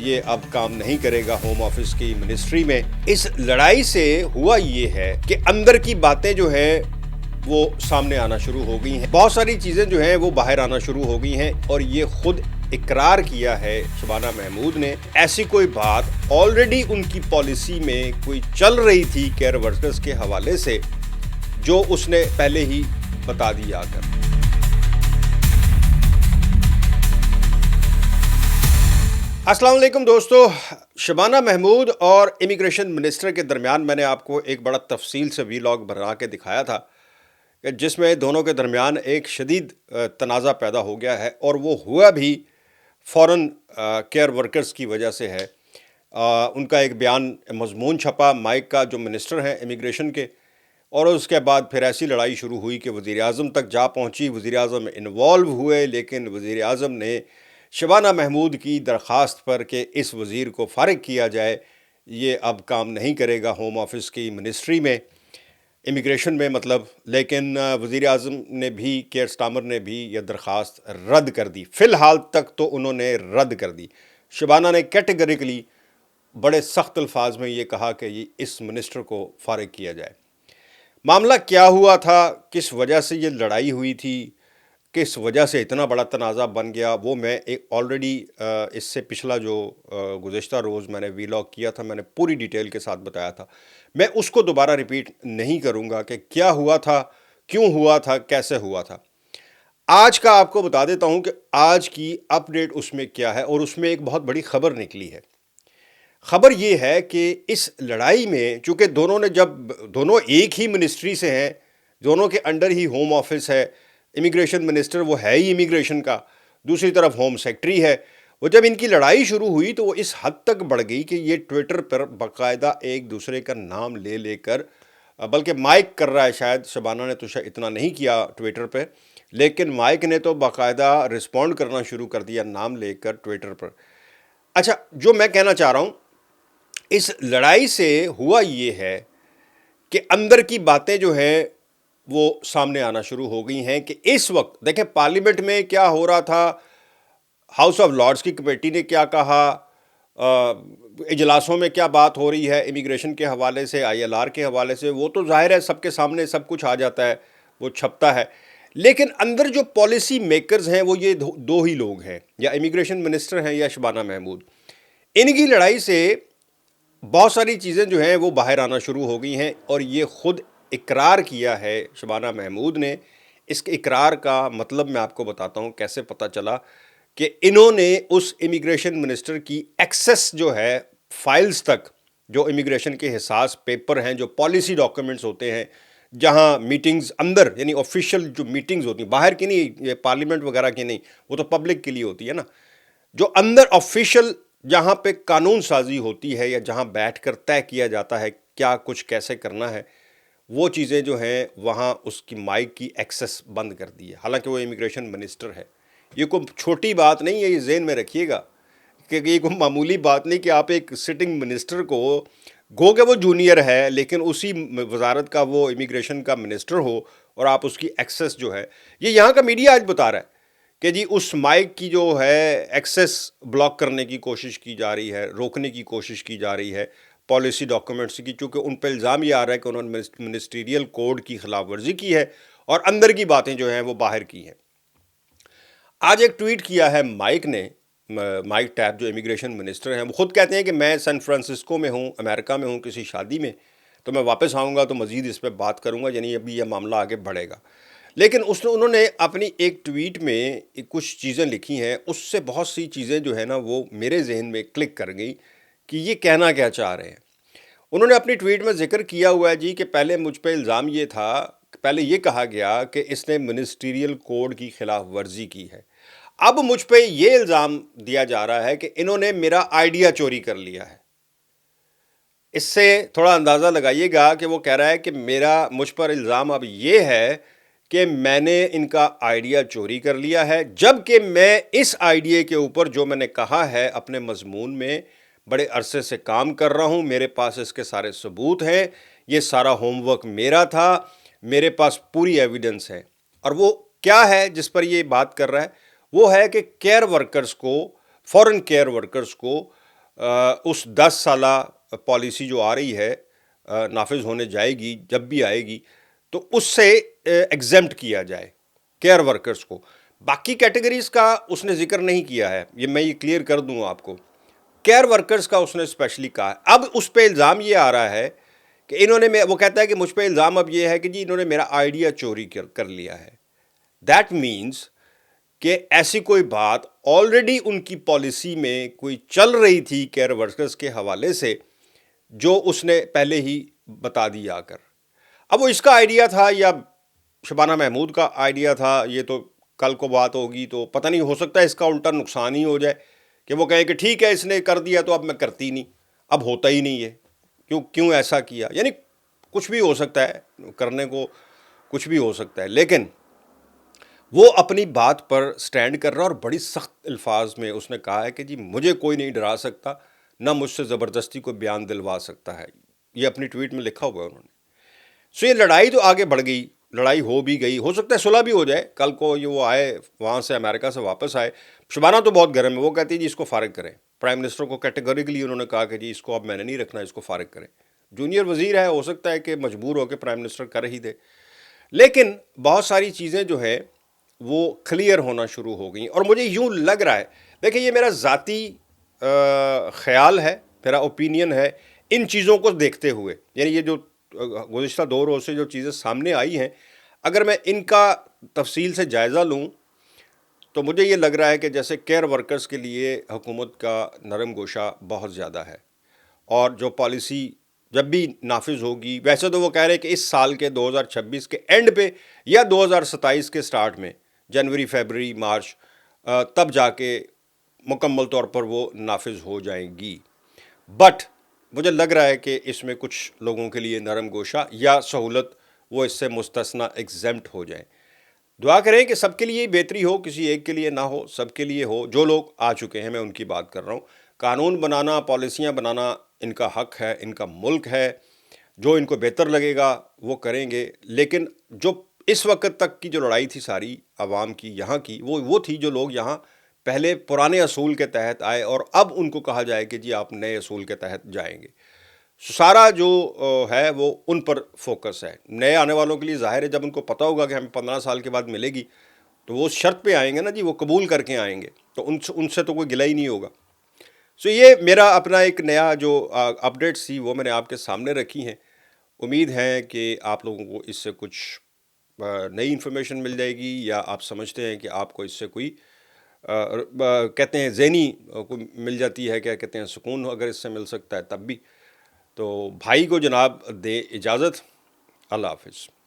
یہ اب کام نہیں کرے گا ہوم آفس کی منسٹری میں۔ اس لڑائی سے ہوا یہ ہے کہ اندر کی باتیں جو ہے وہ سامنے آنا شروع ہو گئی ہیں، بہت ساری چیزیں جو ہیں وہ باہر آنا شروع ہو گئی ہیں، اور یہ خود اقرار کیا ہے شبانہ محمود نے۔ ایسی کوئی بات آلریڈی ان کی پالیسی میں کوئی چل رہی تھی کیئر ورکرز کے حوالے سے، جو اس نے پہلے ہی بتا دی آ کر۔ السلام علیکم دوستو، شبانہ محمود اور امیگریشن منسٹر کے درمیان میں نے آپ کو ایک بڑا تفصیل سے ویلاگ بنا کے دکھایا تھا کہ جس میں دونوں کے درمیان ایک شدید تنازع پیدا ہو گیا ہے، اور وہ ہوا بھی فورن کیئر ورکرز کی وجہ سے ہے۔ ان کا ایک بیان مضمون چھپا مائک کا، جو منسٹر ہیں امیگریشن کے، اور اس کے بعد پھر ایسی لڑائی شروع ہوئی کہ وزیر اعظم تک جا پہنچی، وزیر اعظم انوالو ہوئے، لیکن وزیر اعظم نے شبانہ محمود کی درخواست پر کہ اس وزیر کو فارغ کیا جائے، یہ اب کام نہیں کرے گا ہوم آفس کی منسٹری میں، امیگریشن میں مطلب، لیکن وزیر اعظم نے بھی، کیئر سٹارمر نے بھی یہ درخواست رد کر دی۔ فی الحال تک تو انہوں نے رد کر دی۔ شبانہ نے کیٹیگریکلی بڑے سخت الفاظ میں یہ کہا کہ اس منسٹر کو فارغ کیا جائے۔ معاملہ کیا ہوا تھا، کس وجہ سے یہ لڑائی ہوئی تھی، کس وجہ سے اتنا بڑا تنازع بن گیا، وہ میں آلریڈی اس سے پچھلا جو گزشتہ روز میں نے ویلاگ کیا تھا، میں نے پوری ڈیٹیل کے ساتھ بتایا تھا۔ میں اس کو دوبارہ ریپیٹ نہیں کروں گا کہ کیا ہوا تھا، کیوں ہوا تھا، کیسے ہوا تھا۔ آج کا آپ کو بتا دیتا ہوں کہ آج کی اپ ڈیٹ اس میں کیا ہے، اور اس میں ایک بہت بڑی خبر نکلی ہے۔ خبر یہ ہے کہ اس لڑائی میں، چونکہ دونوں ایک ہی منسٹری سے ہیں، دونوں کے انڈر ہی ہوم آفس ہے، امیگریشن منسٹر وہ ہے ہی امیگریشن کا، دوسری طرف ہوم سیکٹری ہے۔ وہ جب ان کی لڑائی شروع ہوئی تو وہ اس حد تک بڑھ گئی کہ یہ ٹویٹر پر باقاعدہ ایک دوسرے کا نام لے لے کر، بلکہ مائک کر رہا ہے، شاید شبانہ نے تو اتنا نہیں کیا ٹویٹر پہ، لیکن مائک نے تو باقاعدہ رسپونڈ کرنا شروع کر دیا نام لے کر ٹویٹر پر۔ اچھا، جو میں کہنا چاہ رہا ہوں، اس لڑائی سے ہوا یہ ہے کہ اندر کی باتیں جو ہیں وہ سامنے آنا شروع ہو گئی ہیں کہ اس وقت دیکھیں پارلیمنٹ میں کیا ہو رہا تھا، ہاؤس آف لارڈز کی کمیٹی نے کیا کہا، اجلاسوں میں کیا بات ہو رہی ہے امیگریشن کے حوالے سے، ILR کے حوالے سے، وہ تو ظاہر ہے سب کے سامنے سب کچھ آ جاتا ہے، وہ چھپتا ہے۔ لیکن اندر جو پالیسی میکرز ہیں وہ یہ دو ہی لوگ ہیں، یا امیگریشن منسٹر ہیں یا شبانہ محمود۔ ان کی لڑائی سے بہت ساری چیزیں جو ہیں وہ باہر آنا شروع ہو گئی ہیں، اور یہ خود اقرار کیا ہے شبانہ محمود نے۔ اس کے اقرار کا مطلب میں آپ کو بتاتا ہوں کیسے پتہ چلا کہ انہوں نے اس امیگریشن منسٹر کی ایکسس جو ہے فائلز تک، جو امیگریشن کے حساس پیپر ہیں، جو پالیسی ڈاکیومنٹس ہوتے ہیں، جہاں میٹنگز اندر، یعنی آفیشیل جو میٹنگز ہوتی ہیں، باہر کی نہیں، یہ پارلیمنٹ وغیرہ کی نہیں، وہ تو پبلک کے لیے ہوتی ہے نا، جو اندر آفیشیل جہاں پہ قانون سازی ہوتی ہے، یا جہاں بیٹھ کر طے کیا جاتا ہے کیا کچھ کیسے کرنا ہے، وہ چیزیں جو ہیں وہاں اس کی مائک کی ایکسس بند کر دی ہے، حالانکہ وہ امیگریشن منسٹر ہے۔ یہ کوئی چھوٹی بات نہیں ہے، یہ ذہن میں رکھیے گا کہ یہ کوئی معمولی بات نہیں کہ آپ ایک سٹنگ منسٹر کو، گو کہ وہ جونیئر ہے لیکن اسی وزارت کا وہ امیگریشن کا منسٹر ہو، اور آپ اس کی ایکسس جو ہے، یہ یہاں کا میڈیا آج بتا رہا ہے کہ جی اس مائک کی جو ہے ایکسس بلاک کرنے کی کوشش کی جا رہی ہے، روکنے کی کوشش کی جا رہی ہے پالیسی ڈاکیومنٹس کی، چونکہ ان پہ الزام یہ آ رہا ہے کہ انہوں نے منسٹریل کوڈ کی خلاف ورزی کی ہے، اور اندر کی باتیں جو ہیں وہ باہر کی ہیں۔ آج ایک ٹویٹ کیا ہے مائک نے، مائک ٹیب جو امیگریشن منسٹر ہیں، وہ خود کہتے ہیں کہ میں سین فرانسسکو میں ہوں، امریکہ میں ہوں کسی شادی میں، تو میں واپس آؤں گا تو مزید اس پہ بات کروں گا، یعنی ابھی یہ معاملہ آگے بڑھے گا۔ لیکن انہوں نے اپنی ایک ٹویٹ میں کچھ چیزیں لکھی ہیں، اس سے بہت سی چیزیں جو ہے نا وہ میرے ذہن میں کلک کر گئی کہ یہ کہنا کیا چاہ رہے ہیں۔ انہوں نے اپنی ٹویٹ میں ذکر کیا ہوا ہے جی کہ پہلے مجھ پہ الزام یہ تھا، پہلے یہ کہا گیا کہ اس نے منسٹریل کوڈ کی خلاف ورزی کی ہے، اب مجھ پہ یہ الزام دیا جا رہا ہے کہ انہوں نے میرا آئیڈیا چوری کر لیا ہے۔ اس سے تھوڑا اندازہ لگائیے گا کہ وہ کہہ رہا ہے کہ مجھ پر الزام اب یہ ہے کہ میں نے ان کا آئیڈیا چوری کر لیا ہے، جبکہ میں اس آئیڈیا کے اوپر جو میں نے کہا ہے اپنے مضمون میں بڑے عرصے سے کام کر رہا ہوں، میرے پاس اس کے سارے ثبوت ہیں، یہ سارا ہوم ورک میرا تھا، میرے پاس پوری ایویڈنس ہے۔ اور وہ کیا ہے جس پر یہ بات کر رہا ہے؟ وہ ہے کہ کیئر ورکرز کو، فورن کیئر ورکرز کو اس 10 سالہ پالیسی جو آ رہی ہے نافذ ہونے جائے گی، جب بھی آئے گی، تو اس سے ایگزمپٹ کیا جائے کیئر ورکرز کو. باقی کیٹیگریز کا اس نے ذکر نہیں کیا ہے، میں یہ کلیئر کر دوں آپ کو. کیئر ورکرز کا اس نے اسپیشلی کہا ہے. اب اس پہ الزام یہ آ رہا ہے کہ انہوں نے، وہ کہتا ہے کہ مجھ پہ الزام اب یہ ہے کہ جی انہوں نے میرا آئیڈیا چوری کر لیا ہے. دیٹ مینس کہ ایسی کوئی بات آلریڈی ان کی پالیسی میں کوئی چل رہی تھی کیئر ورکرز کے حوالے سے، جو اس نے پہلے ہی بتا دی آ کر. اب وہ اس کا آئیڈیا تھا یا شبانہ محمود کا آئیڈیا تھا، یہ تو کل کو بات ہوگی تو پتہ نہیں، ہو سکتا ہے اس کا الٹا نقصان ہی ہو جائے کہ وہ کہیں کہ ٹھیک ہے اس نے کر دیا تو اب میں کرتی نہیں، اب ہوتا ہی نہیں ہے، کیوں ایسا کیا. یعنی کچھ بھی ہو سکتا ہے، کرنے کو کچھ بھی ہو سکتا ہے. لیکن وہ اپنی بات پر سٹینڈ کر رہا، اور بڑی سخت الفاظ میں اس نے کہا ہے کہ جی مجھے کوئی نہیں ڈرا سکتا، نہ مجھ سے زبردستی کوئی بیان دلوا سکتا ہے. یہ اپنی ٹویٹ میں لکھا ہوا ہے انہوں نے. سو یہ لڑائی تو آگے بڑھ گئی، لڑائی ہو بھی گئی، ہو سکتا ہے صلح بھی ہو جائے. کل کو یہ وہ آئے وہاں سے، امریکہ سے واپس آئے. شبانہ تو بہت گرم ہے، وہ کہتی ہے جی اس کو فارغ کریں. پرائم منسٹر کو کیٹیگوریکلی انہوں نے کہا کہ جی اس کو اب میں نے نہیں رکھنا، اس کو فارغ کریں. جونیئر وزیر ہے، ہو سکتا ہے کہ مجبور ہو کے پرائم منسٹر کر ہی دے. لیکن بہت ساری چیزیں جو ہے وہ کلیئر ہونا شروع ہو گئیں. اور مجھے یوں لگ رہا ہے، دیکھیں یہ میرا ذاتی خیال ہے، میرا اوپینین ہے ان چیزوں کو دیکھتے ہوئے. یعنی یہ جو گزشتہ 2 روز سے جو چیزیں سامنے آئی ہیں، اگر میں ان کا تفصیل سے جائزہ لوں تو مجھے یہ لگ رہا ہے کہ جیسے کیئر ورکرز کے لیے حکومت کا نرم گوشہ بہت زیادہ ہے. اور جو پالیسی جب بھی نافذ ہوگی، ویسے تو وہ کہہ رہے ہیں کہ اس سال کے 2026 کے اینڈ پہ یا 2027 کے سٹارٹ میں، جنوری، فیبرری، مارچ، تب جا کے مکمل طور پر وہ نافذ ہو جائیں گی. بٹ مجھے لگ رہا ہے کہ اس میں کچھ لوگوں کے لیے نرم گوشہ یا سہولت وہ اس سے مستثنی ایگزمپٹ ہو جائیں. دعا کریں کہ سب کے لیے بہتری ہو، کسی ایک کے لیے نہ ہو، سب کے لیے ہو. جو لوگ آ چکے ہیں، میں ان کی بات کر رہا ہوں. قانون بنانا، پالیسیاں بنانا ان کا حق ہے، ان کا ملک ہے. جو ان کو بہتر لگے گا وہ کریں گے. لیکن جو اس وقت تک کی جو لڑائی تھی ساری عوام کی یہاں کی، وہ تھی جو لوگ یہاں پہلے پرانے اصول کے تحت آئے، اور اب ان کو کہا جائے کہ جی آپ نئے اصول کے تحت جائیں گے. سارا جو ہے وہ ان پر فوکس ہے. نئے آنے والوں کے لیے ظاہر ہے، جب ان کو پتہ ہوگا کہ ہمیں 15 سال کے بعد ملے گی تو وہ اس شرط پہ آئیں گے نا جی، وہ قبول کر کے آئیں گے، تو ان سے تو کوئی گلہ ہی نہیں ہوگا. سو یہ میرا اپنا ایک نیا جو اپڈیٹس تھی وہ میں نے آپ کے سامنے رکھی ہیں. امید ہے کہ آپ لوگوں کو اس سے کچھ نئی انفارمیشن مل جائے گی، یا آپ سمجھتے ہیں کہ آپ کو اس سے کوئی کہتے ہیں ذہنی کوئی مل جاتی ہے، کیا کہتے ہیں سکون اگر اس سے مل سکتا ہے تب بھی. تو بھائی کو جناب دے اجازت. اللہ حافظ.